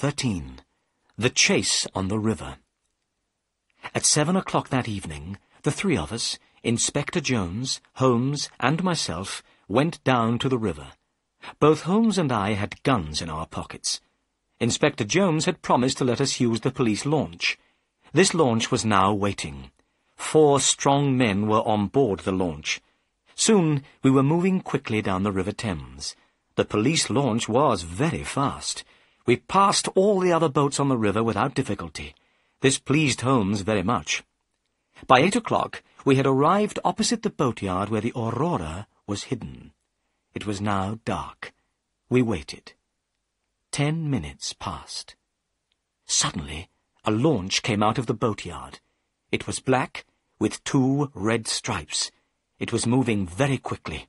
13. The Chase on the River. At 7 o'clock that evening, the three of us, Inspector Jones, Holmes, and myself, went down to the river. Both Holmes and I had guns in our pockets. Inspector Jones had promised to let us use the police launch. This launch was now waiting. 4 strong men were on board the launch. Soon we were moving quickly down the River Thames. The police launch was very fast. We passed all the other boats on the river without difficulty. This pleased Holmes very much. By 8 o'clock we had arrived opposite the boatyard where the Aurora was hidden. It was now dark. We waited. 10 minutes passed. Suddenly a launch came out of the boatyard. It was black, with 2 red stripes. It was moving very quickly.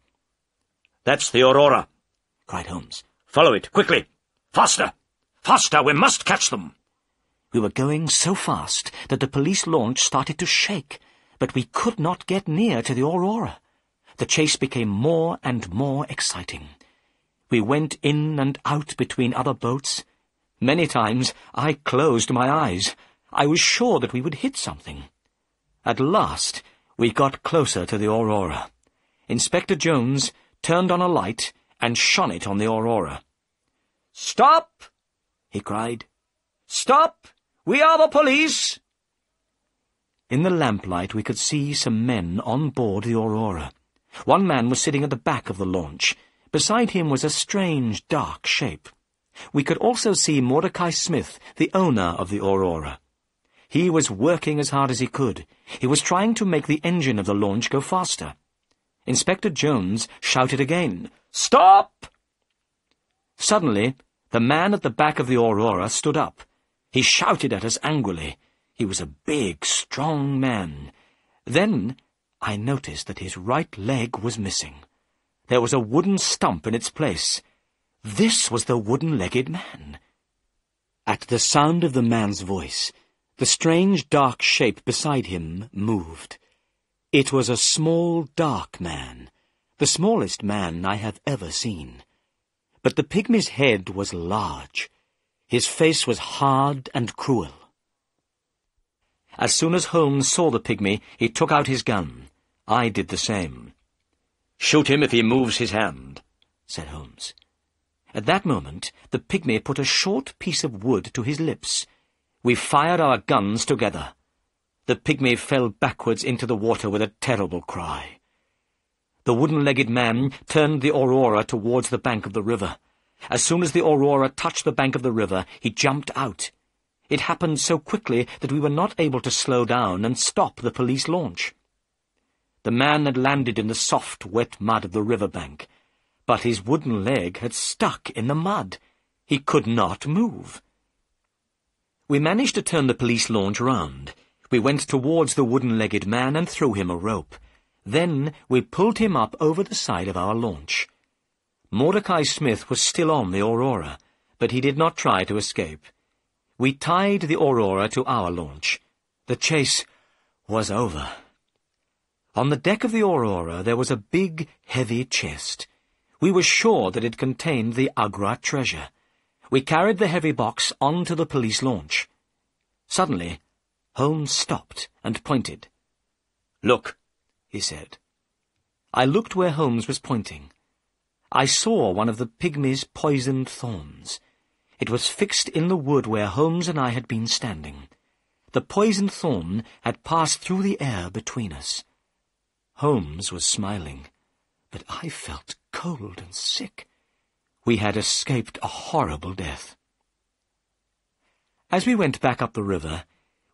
"That's the Aurora," cried Holmes. "Follow it, quickly! Faster! Faster! We must catch them!" We were going so fast that the police launch started to shake, but we could not get near to the Aurora. The chase became more and more exciting. We went in and out between other boats. Many times I closed my eyes. I was sure that we would hit something. At last we got closer to the Aurora. Inspector Jones turned on a light and shone it on the Aurora. "Stop!" he cried. "Stop! We are the police!" In the lamplight we could see some men on board the Aurora. One man was sitting at the back of the launch. Beside him was a strange, dark shape. We could also see Mordecai Smith, the owner of the Aurora. He was working as hard as he could. He was trying to make the engine of the launch go faster. Inspector Jones shouted again, "Stop!" Suddenly, the man at the back of the Aurora stood up. He shouted at us angrily. He was a big, strong man. Then I noticed that his right leg was missing. There was a wooden stump in its place. This was the wooden-legged man. At the sound of the man's voice, the strange dark shape beside him moved. It was a small, dark man, the smallest man I have ever seen. But the pygmy's head was large. His face was hard and cruel. As soon as Holmes saw the pygmy, he took out his gun. I did the same. "Shoot him if he moves his hand," said Holmes. At that moment, the pygmy put a short piece of wood to his lips. We fired our guns together. The pygmy fell backwards into the water with a terrible cry. The wooden-legged man turned the Aurora towards the bank of the river. As soon as the Aurora touched the bank of the river, he jumped out. It happened so quickly that we were not able to slow down and stop the police launch. The man had landed in the soft, wet mud of the river bank, but his wooden leg had stuck in the mud. He could not move. We managed to turn the police launch round. We went towards the wooden-legged man and threw him a rope. Then we pulled him up over the side of our launch. Mordecai Smith was still on the Aurora, but he did not try to escape. We tied the Aurora to our launch. The chase was over. On the deck of the Aurora there was a big, heavy chest. We were sure that it contained the Agra treasure. We carried the heavy box onto the police launch. Suddenly, Holmes stopped and pointed. "Look," he said. I looked where Holmes was pointing. I saw one of the pygmy's poisoned thorns. It was fixed in the wood where Holmes and I had been standing. The poisoned thorn had passed through the air between us. Holmes was smiling, but I felt cold and sick. We had escaped a horrible death. As we went back up the river,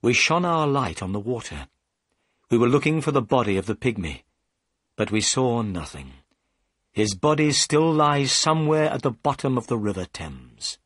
we shone our light on the water. We were looking for the body of the pygmy, but we saw nothing. His body still lies somewhere at the bottom of the River Thames.